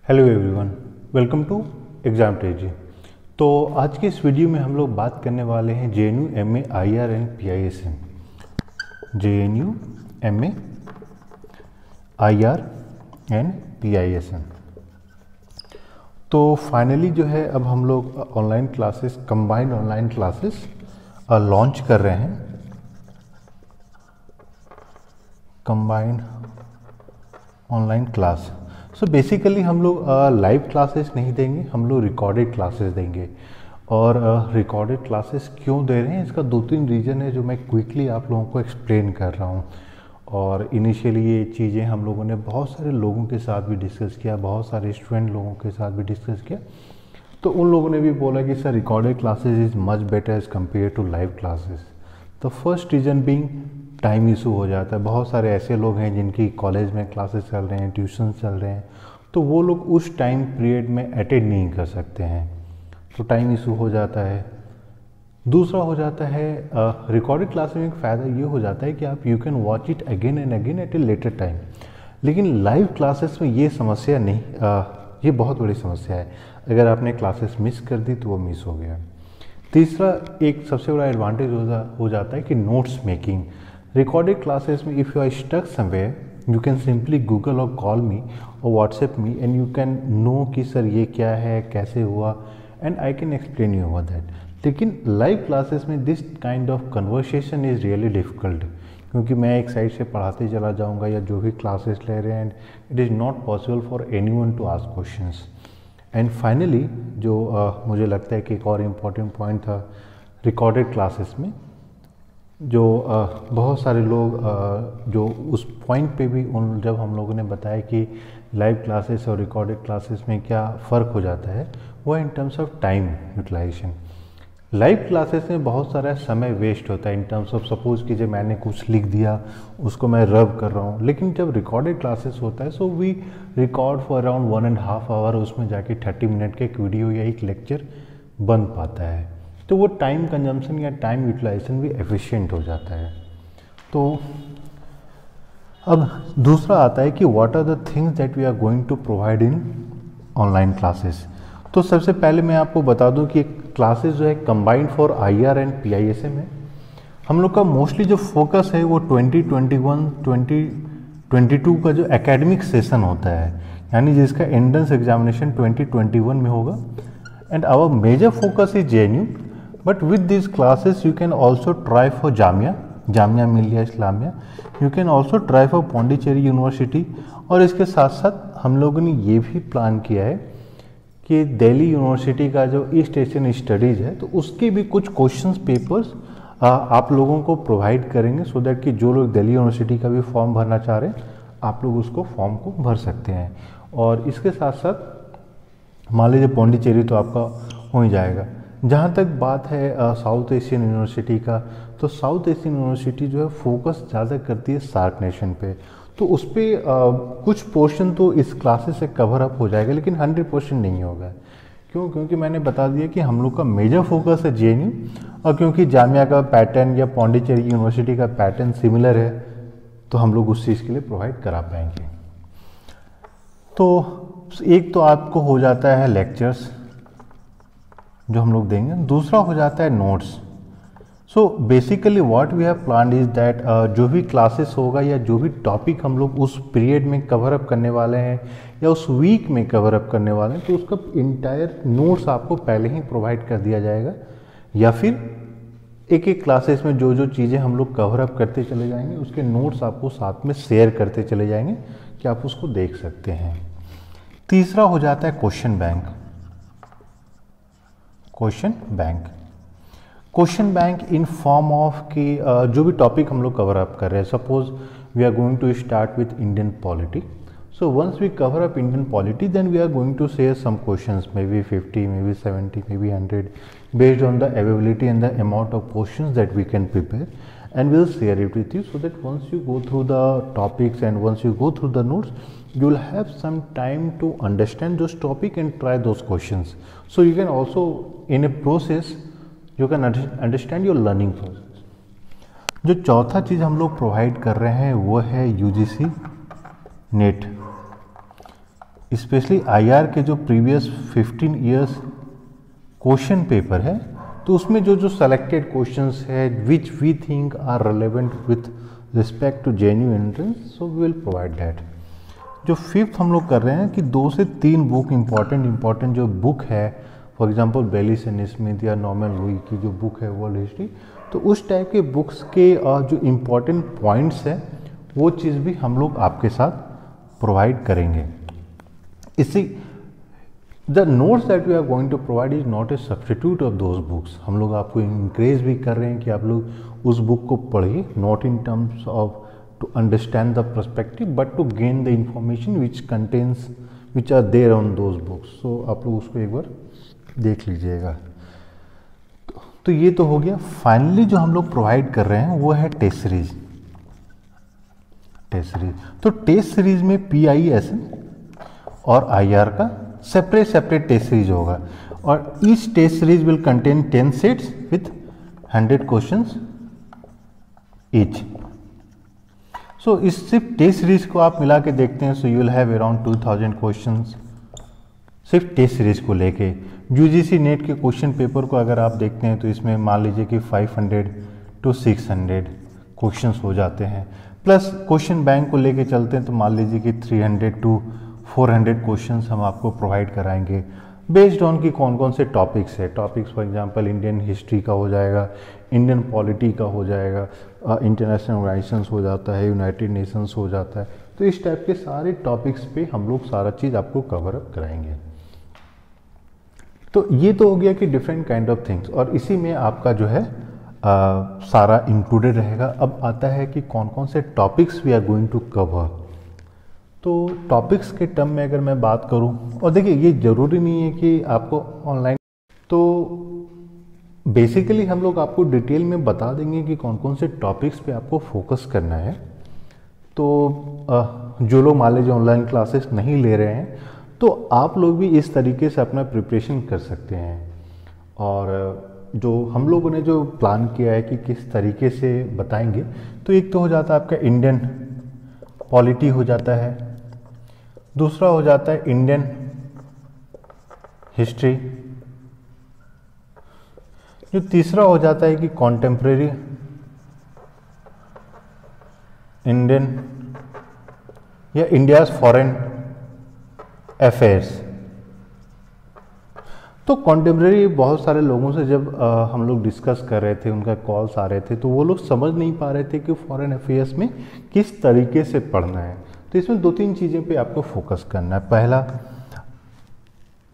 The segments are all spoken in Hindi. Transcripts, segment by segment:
Hello everyone, welcome to exam टेजी। तो आज के इस वीडियो में हम लोग बात करने वाले हैं JNU MA IR and PISM। JNU MA IR and PISM। तो फाइनली जो है अब हम लोग online classes, combined online classes launch कर रहे हैं। Combined online class. So basically हम लोग लाइव क्लासेस नहीं देंगे, हम लोग रिकॉर्डेड क्लासेस देंगे। और रिकॉर्डेड क्लासेस क्यों दे रहे हैं, इसका 2-3 रीज़न है जो मैं क्विकली आप लोगों को एक्सप्लेन कर रहा हूँ। और इनिशियली ये चीज़ें हम लोगों ने बहुत सारे लोगों के साथ भी डिस्कस किया, बहुत सारे स्टूडेंट लोगों के साथ भी डिस्कस किया। तो उन लोगों ने भी बोला कि sir recorded classes is much better as compare to live classes. The first reason being time issue हो जाता है। बहुत सारे ऐसे लोग हैं जिनकी कॉलेज में क्लासेस चल रहे हैं, ट्यूशन चल रहे हैं, तो वो लोग उस टाइम पीरियड में अटेंड नहीं कर सकते हैं, तो टाइम इशू हो जाता है। दूसरा हो जाता है रिकॉर्डेड क्लास में एक फ़ायदा ये हो जाता है कि आप you can watch it again and again at a later time. लेकिन लाइव क्लासेस में ये समस्या नहीं, ये बहुत बड़ी समस्या है। अगर आपने क्लासेस मिस कर दी तो वो मिस हो गया। तीसरा एक सबसे बड़ा एडवांटेज हो जाता है कि नोट्स मेकिंग। रिकॉर्डेड क्लासेस में if you are stuck somewhere you can simply Google और कॉल मी और WhatsApp me and you can know कि सर ये क्या है, कैसे हुआ, and I can explain you over that. लेकिन लाइव क्लासेस में this kind of conversation is really difficult, क्योंकि मैं एक साइड से पढ़ाते चला जाऊंगा या जो भी क्लासेस ले रहे हैं, it is not possible for anyone to ask questions. And finally जो मुझे लगता है कि एक और इम्पॉर्टेंट पॉइंट था रिकॉर्डेड क्लासेस में, जो बहुत सारे लोग जो उस पॉइंट पे भी जब हम लोगों ने बताया कि लाइव क्लासेस और रिकॉर्डेड क्लासेस में क्या फ़र्क हो जाता है, वो in terms of time utilization. Live classes में बहुत सारा समय वेस्ट होता है इन टर्म्स ऑफ, सपोज कीजिए मैंने कुछ लिख दिया, उसको मैं रब कर रहा हूँ। लेकिन जब रिकॉर्डेड क्लासेस होता है so we record for around 1.5 hour, उसमें जाके 30 मिनट के एक वीडियो या एक लेक्चर बन पाता है, तो वो टाइम कंजम्पशन या टाइम यूटिलाइजेशन भी एफिशिएंट हो जाता है। तो अब दूसरा आता है कि what are the things that we are going to provide in online classes. तो सबसे पहले मैं आपको बता दूं कि क्लासेस जो है combined for IR and PISM है। हम लोग का मोस्टली जो फोकस है वो 2021-2022 का जो एकेडमिक सेशन होता है, यानी जिसका एंट्रेंस एग्जामिनेशन 2021 में होगा। And our major focus is JNU, but with this classes you can also try for Jamia Millia Islamia, you can also try for Pondicherry university. और इसके साथ साथ हम लोगों ने ये भी प्लान किया है कि दिल्ली यूनिवर्सिटी का जो ईस्ट एशियन स्टडीज़ है, तो उसके भी कुछ क्वेश्चंस पेपर्स आप लोगों को प्रोवाइड करेंगे, सो दैट कि जो लोग दिल्ली यूनिवर्सिटी का भी फॉर्म भरना चाह रहे हैं आप लोग उसको फॉर्म को भर सकते हैं। और इसके साथ साथ मान लीजिए पौंडीचेरी तो आपका हो ही जाएगा। जहाँ तक बात है साउथ एशियन यूनिवर्सिटी का, तो साउथ एशियन यूनिवर्सिटी जो है फोकस ज़्यादा करती है सार्क नेशन पे, तो उस पर कुछ पोर्शन तो इस क्लासेस से कवर अप हो जाएगा, लेकिन 100% नहीं होगा। क्यों? क्योंकि मैंने बता दिया कि हम लोग का मेजर फोकस है JNU, और क्योंकि जामिया का पैटर्न या पौंडीचेरी यूनिवर्सिटी का पैटर्न सिमिलर है, तो हम लोग उस चीज़ के लिए प्रोवाइड करा पाएंगे। तो एक तो आपको हो जाता है लेक्चर्स जो हम लोग देंगे, दूसरा हो जाता है notes. So basically what we have planned is that जो भी क्लासेस होगा या जो भी टॉपिक हम लोग उस पीरियड में कवर अप करने वाले हैं या उस वीक में कवर अप करने वाले हैं, तो उसका इंटायर नोट्स आपको पहले ही प्रोवाइड कर दिया जाएगा, या फिर एक एक क्लासेस में जो जो चीज़ें हम लोग कवर अप करते चले जाएंगे उसके नोट्स आपको साथ में शेयर करते चले जाएंगे कि आप उसको देख सकते हैं। तीसरा हो जाता है question bank. Question bank in form of कि जो भी टॉपिक हम लोग कवर अप कर रहे हैं, suppose we are going to start with Indian polity, so once we cover up Indian polity then we are going to share some questions, maybe 50, maybe 70, maybe 100, based on the availability and the amount of questions that we can prepare, and we'll share it with you, so that once you go through the topics and once you go through the notes, you will have some time to understand those topic and try those questions. So you can also in a process you can understand your learning process. जो चौथा चीज़ हम लोग प्रोवाइड कर रहे हैं वो है UGC नेट स्पेशली आईआर के जो प्रीवियस 15 ईयर्स क्वेश्चन पेपर है, तो उसमें जो जो सेलेक्टेड क्वेश्चंस है which we think are relevant with respect to JNU entrance, so we will provide that. जो फिफ्थ हम लोग कर रहे हैं कि 2 से 3 बुक इम्पॉर्टेंट जो बुक है, for example Baylis and Smith या नॉर्मन लुई की जो बुक है वर्ल्ड हिस्ट्री, तो उस टाइप के बुक्स के जो इम्पॉर्टेंट पॉइंट्स है वो चीज़ भी हम लोग आपके साथ प्रोवाइड करेंगे। इसी the notes that we are going to provide is not a substitute of those books. हम लोग आपको इंकरेज भी कर रहे हैं कि आप लोग उस बुक को पढ़िए, not in terms of to understand the perspective but to gain the information which are there on those books। so आप लोग उसको एक बार देख लीजिएगा। तो ये तो हो गया। फाइनली जो हम लोग प्रोवाइड कर रहे हैं वो है टेस्ट सीरीज। तो टेस्ट सीरीज में PISM और IR का सेपरेट टेस्ट सीरीज होगा और each test series will contain 10 sets with 100 questions each. So इस सिर्फ टेस्ट सीरीज को आप मिला के देखते हैं, so you will have around 2000 questions सिर्फ टेस्ट सीरीज को लेके। UGC नेट के क्वेश्चन पेपर को अगर आप देखते हैं तो इसमें मान लीजिए कि 500 to 600 क्वेश्चंस हो जाते हैं, प्लस क्वेश्चन बैंक को लेके चलते हैं तो मान लीजिए कि 300 to 400 क्वेश्चंस हम आपको प्रोवाइड कराएंगे बेस्ड ऑन कि कौन कौन से टॉपिक्स है। Topics for example Indian history का हो जाएगा, इंडियन पॉलिटी का हो जाएगा, इंटरनेशनल ऑर्गेनाइजेशंस हो जाता है, यूनाइटेड नेशंस हो जाता है। तो इस टाइप के सारे टॉपिक्स पे हम लोग सारा चीज़ आपको कवर अप कराएंगे। तो ये तो हो गया कि डिफरेंट काइंड ऑफ थिंग्स, और इसी में आपका जो है सारा इंक्लूडेड रहेगा। अब आता है कि कौन कौन से topics we are going to cover. तो टॉपिक्स के टर्म में अगर मैं बात करूं, और देखिए ये ज़रूरी नहीं है कि आपको ऑनलाइन, तो बेसिकली हम लोग आपको डिटेल में बता देंगे कि कौन कौन से टॉपिक्स पे आपको फोकस करना है। तो जो लोग मान लीजिए ऑनलाइन क्लासेस नहीं ले रहे हैं तो आप लोग भी इस तरीके से अपना प्रिपरेशन कर सकते हैं। और जो हम लोगों ने जो प्लान किया है कि किस तरीके से बताएंगे, तो एक तो हो जाता है आपका इंडियन पॉलिटी हो जाता है, दूसरा हो जाता है इंडियन हिस्ट्री, जो तीसरा हो जाता है कि कॉन्टेम्प्रेरी इंडियन या इंडियाज फॉरेन अफेयर्स। तो कॉन्टेम्प्रेरी बहुत सारे लोगों से जब हम लोग डिस्कस कर रहे थे, उनका कॉल्स आ रहे थे, तो वो लोग समझ नहीं पा रहे थे कि फॉरेन अफेयर्स में किस तरीके से पढ़ना है। तो इसमें 2-3 चीज़ें पे आपको फोकस करना है। पहला,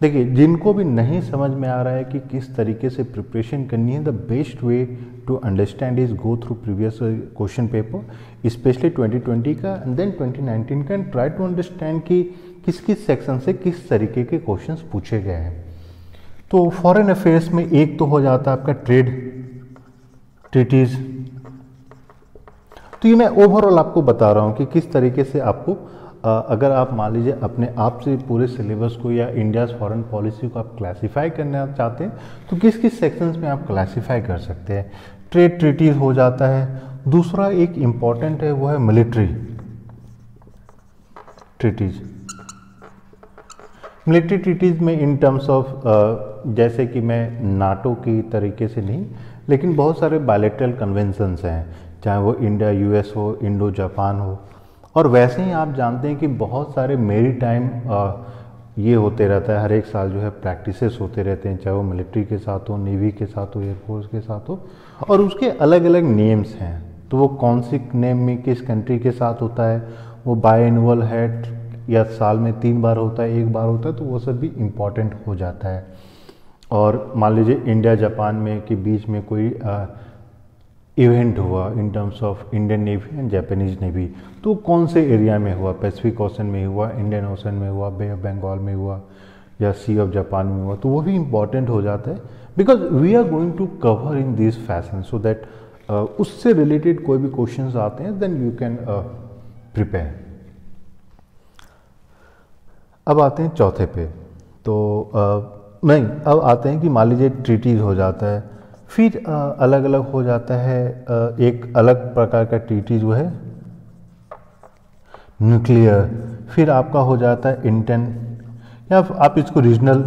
देखिए जिनको भी नहीं समझ में आ रहा है कि किस तरीके से प्रिपरेशन करनी है, the best way to understand is go through previous question paper, specially 2020 का एंड देन 2019 का, एंड ट्राई टू अंडरस्टैंड कि किस किस सेक्शन से किस तरीके के क्वेश्चंस पूछे गए हैं। तो फॉरेन अफेयर्स में एक तो हो जाता है आपका ट्रेड ट्रीटीज। तो ये मैं ओवरऑल आपको बता रहा हूँ कि किस तरीके से आपको अगर आप मान लीजिए अपने आप से पूरे सिलेबस को या इंडियाज़ फॉरेन पॉलिसी को आप क्लासीफाई करना चाहते हैं तो किस किस सेक्शंस में आप क्लासीफाई कर सकते हैं। ट्रेड ट्रीटीज हो जाता है। दूसरा एक इम्पॉर्टेंट है वो है मिलिट्री ट्रीटीज। मिलिट्री ट्रीटीज में इन टर्म्स ऑफ जैसे कि मैं नाटो की तरीके से नहीं, लेकिन बहुत सारे बायलैटरल कन्वेंशंस हैं, चाहे वो इंडिया US हो, इंडो जापान हो, और वैसे ही आप जानते हैं कि बहुत सारे मेरी टाइम ये होते रहता है, हर एक साल जो है प्रैक्टिसेस होते रहते हैं, चाहे वो मिलिट्री के साथ हो, नेवी के साथ हो, एयरफोर्स के साथ हो, और उसके अलग अलग नेम्स हैं। तो वो कौन सी नेम में किस कंट्री के साथ होता है, वो बाय एनुअल है या साल में 3 बार होता है, 1 बार होता है, तो वो सब भी इम्पॉर्टेंट हो जाता है। और मान लीजिए इंडिया जापान में के बीच में कोई इवेंट हुआ इन terms of Indian navy and Japanese navy, तो कौन से एरिया में हुआ, पैसिफिक ओशन में हुआ, इंडियन ओशन में हुआ, बे ऑफ बंगाल में हुआ, या सी ऑफ जापान में हुआ, तो वो भी इम्पॉर्टेंट हो जाता है। Because we are going to cover in this fashion so that उससे रिलेटेड कोई भी क्वेश्चंस आते हैं देन यू कैन प्रिपेयर। अब आते हैं चौथे पे, तो नहीं, अब आते हैं कि मान लीजिए ट्रीटीज हो जाता है, फिर अलग अलग हो जाता है। एक अलग प्रकार का ट्रीटीज वो है न्यूक्लियर, फिर आपका हो जाता है इंडियन या आप इसको रीजनल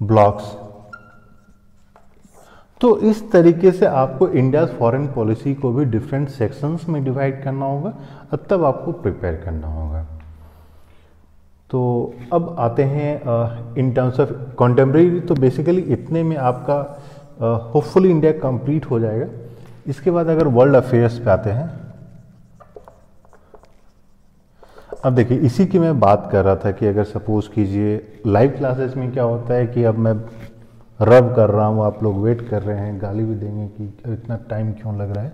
ब्लॉक्स। तो इस तरीके से आपको इंडिया फॉरेन पॉलिसी को भी डिफरेंट सेक्शंस में डिवाइड करना होगा और तब आपको प्रिपेयर करना होगा। तो अब आते हैं इन टर्म्स ऑफ कॉन्टेम्प्रेरी। तो बेसिकली इतने में आपका होपफुली इंडिया कंप्लीट हो जाएगा। इसके बाद अगर वर्ल्ड अफेयर्स पे आते हैं, अब देखिए इसी की मैं बात कर रहा था कि अगर सपोज कीजिए लाइव क्लासेस में क्या होता है कि अब मैं रब कर रहा हूँ, आप लोग वेट कर रहे हैं, गाली भी देंगे कि इतना टाइम क्यों लग रहा है।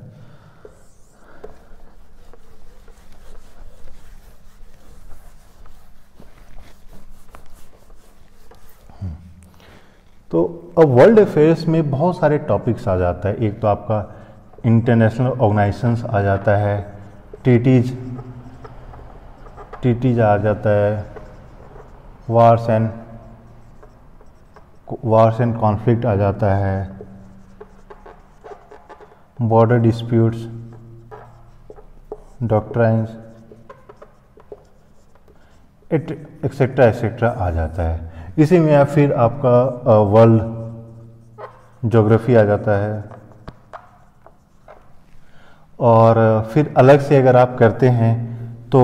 तो अब वर्ल्ड अफेयर्स में बहुत सारे टॉपिक्स आ जाता है। एक तो आपका इंटरनेशनल ऑर्गेनाइजेशंस आ जाता है, टीटीज आ जाता है, वार्स एंड कॉन्फ्लिक्ट आ जाता है, border disputes, doctrines etcetera etcetera आ जाता है। इसी में या फिर आपका वर्ल्ड ज्योग्राफी आ जाता है। और फिर अलग से अगर आप करते हैं तो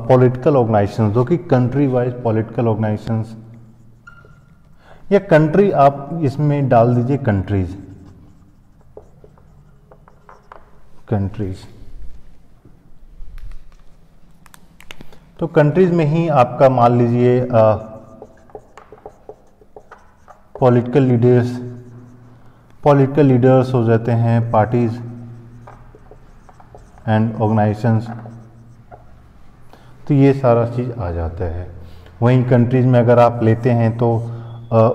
पॉलिटिकल ऑर्गेनाइजेशंस, जो कि कंट्री वाइज पॉलिटिकल ऑर्गेनाइजेशंस, या कंट्री आप इसमें डाल दीजिए कंट्रीज। तो कंट्रीज में ही आपका मान लीजिए पॉलिटिकल लीडर्स हो जाते हैं, पार्टीज एंड ऑर्गेनाइजेशंस। तो ये सारा चीज़ आ जाता है। वहीं कंट्रीज में अगर आप लेते हैं तो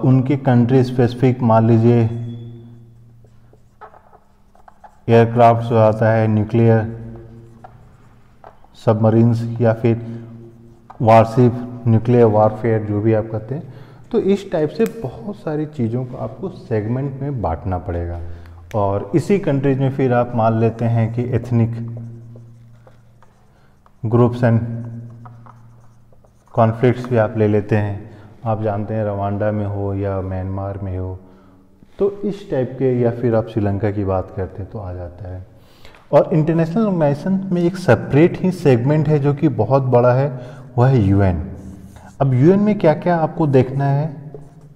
उनके कंट्री स्पेसिफिक मान लीजिए एयरक्राफ्ट हो जाता है, न्यूक्लियर सबमरीन्स, या फिर वारशिप, न्यूक्लियर वारफेयर, जो भी आप कहते हैं। तो इस टाइप से बहुत सारी चीज़ों को आपको सेगमेंट में बांटना पड़ेगा। और इसी कंट्रीज में फिर आप मान लेते हैं कि एथनिक ग्रुप्स एंड कॉन्फ्लिक्ट्स भी आप ले लेते हैं। आप जानते हैं रवांडा में हो या म्यांमार में हो, तो इस टाइप के, या फिर आप श्रीलंका की बात करते हैं तो आ जाता है। और इंटरनेशनल ऑर्गेनाइजेशन में एक सेपरेट ही सेगमेंट है जो कि बहुत बड़ा है, वह है यूएन। अब यूएन में क्या क्या आपको देखना है,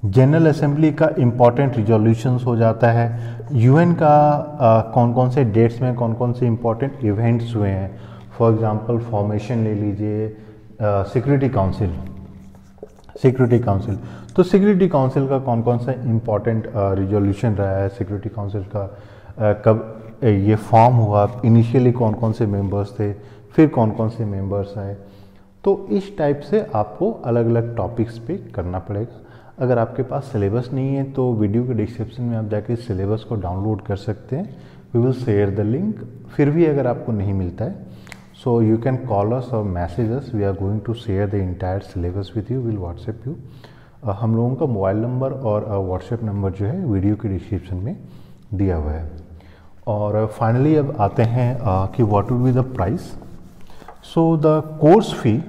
जनरल असेंबली का इम्पॉर्टेंट रिजोल्यूशंस हो जाता है, यूएन का कौन कौन से डेट्स में कौन कौन से इम्पॉर्टेंट इवेंट्स हुए हैं। फॉर एग्जांपल फॉर्मेशन ले लीजिए, सिक्योरिटी काउंसिल। तो सिक्योरिटी काउंसिल का कौन कौन सा इम्पॉर्टेंट रिजोल्यूशन रहा है, सिक्योरिटी काउंसिल का कब ये फॉर्म हुआ, इनिशियली कौन कौन से मेंबर्स थे, फिर कौन कौन से मेंबर्स आए। तो इस टाइप से आपको अलग अलग टॉपिक्स पे करना पड़ेगा। अगर आपके पास सिलेबस नहीं है तो वीडियो के डिस्क्रिप्शन में आप जाके सिलेबस को डाउनलोड कर सकते हैं। We will share the link. फिर भी अगर आपको नहीं मिलता है so you can call us or message us. We are going to share the entire syllabus with you, will WhatsApp you. हम लोगों का मोबाइल नंबर और व्हाट्सएप नंबर जो है वीडियो के डिस्क्रिप्शन में दिया हुआ है। और फाइनली अब आते हैं कि what will be the price. So the course fee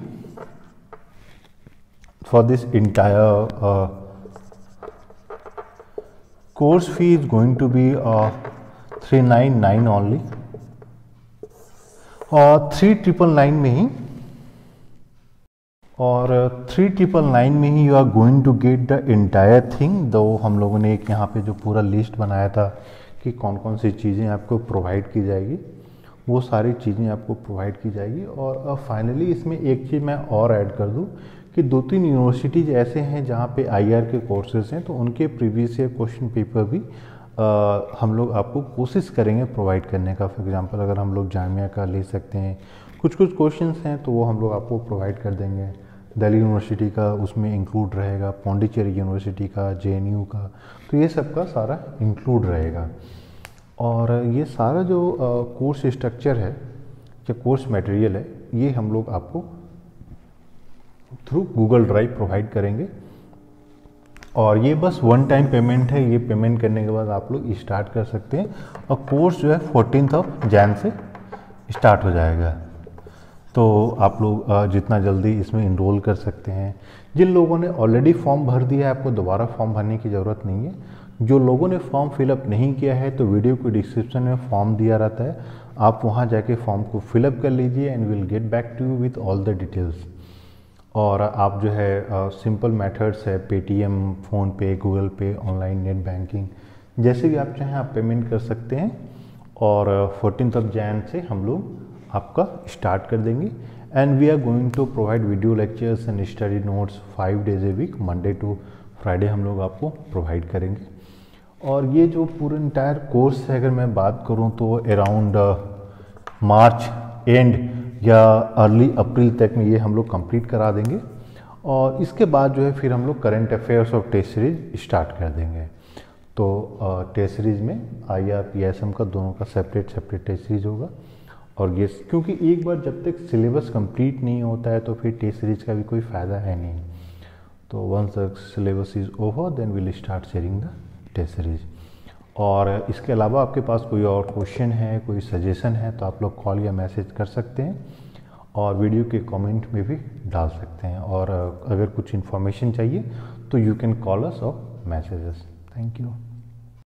for this entire course fee is going to be 399 only, और 3999 में ही, और 3999 में ही you are going to get the entire thing. दो हम लोगों ने एक यहाँ पे जो पूरा लिस्ट बनाया था कि कौन कौन सी चीज़ें आपको प्रोवाइड की जाएगी, वो सारी चीज़ें आपको प्रोवाइड की जाएगी। और फाइनली इसमें एक चीज़ मैं और ऐड कर दूं कि 2-3 यूनिवर्सिटीज़ ऐसे हैं जहाँ पे आईआर के कोर्सेज हैं, तो उनके प्रीवियस ईयर क्वेश्चन पेपर भी हम लोग आपको कोशिश करेंगे प्रोवाइड करने का। फॉर एग्जांपल अगर हम लोग जामिया का ले सकते हैं, कुछ क्वेश्चंस हैं तो वो हम लोग आपको प्रोवाइड कर देंगे। दिल्ली यूनिवर्सिटी का उसमें इंक्लूड रहेगा, पौंडीचेरी यूनिवर्सिटी का, जेएनयू का, तो ये सब का सारा इंक्लूड रहेगा। और ये सारा जो कोर्स स्ट्रक्चर है या कोर्स मटेरियल है, ये हम लोग आपको थ्रू गूगल ड्राइव प्रोवाइड करेंगे। और ये बस वन टाइम पेमेंट है, ये पेमेंट करने के बाद आप लोग स्टार्ट कर सकते हैं। और कोर्स जो है 14 जनवरी से स्टार्ट हो जाएगा। तो आप लोग जितना जल्दी इसमें इनरोल कर सकते हैं। जिन लोगों ने ऑलरेडी फॉर्म भर दिया है आपको दोबारा फॉर्म भरने की ज़रूरत नहीं है। जो लोगों ने फॉर्म फिलअप नहीं किया है तो वीडियो के डिस्क्रिप्शन में फॉर्म दिया रहता है, आप वहाँ जाके फॉर्म को फिलअप कर लीजिए and will get back to you with all the details. और आप जो है सिंपल मेथड्स है Paytm, PhonePe, Google Pay, online net banking, जैसे भी आप चाहें आप पेमेंट कर सकते हैं। और 14 जैन से हम लोग आपका स्टार्ट कर देंगे and we are going to provide video lectures and study notes 5 days a week, Monday to Friday हम लोग आपको प्रोवाइड करेंगे। और ये जो पूरा इंटायर कोर्स है अगर मैं बात करूँ तो अराउंड मार्च एंड या अर्ली अप्रैल तक में ये हम लोग कंप्लीट करा देंगे। और इसके बाद जो है फिर हम लोग करंट अफेयर्स और टेस्ट सीरीज स्टार्ट कर देंगे। तो टेस्ट सीरीज में IR PSM का दोनों का सेपरेट टेस्ट सीरीज होगा। और ये क्योंकि एक बार जब तक सिलेबस कंप्लीट नहीं होता है तो फिर टेस्ट सीरीज का भी कोई फ़ायदा है नहीं। तो once the syllabus is over then will start sharing the test series. और इसके अलावा आपके पास कोई और क्वेश्चन है, कोई सजेशन है तो आप लोग कॉल या मैसेज कर सकते हैं और वीडियो के कमेंट में भी डाल सकते हैं। और अगर कुछ इन्फॉर्मेशन चाहिए तो you can call us or message us. Thank you.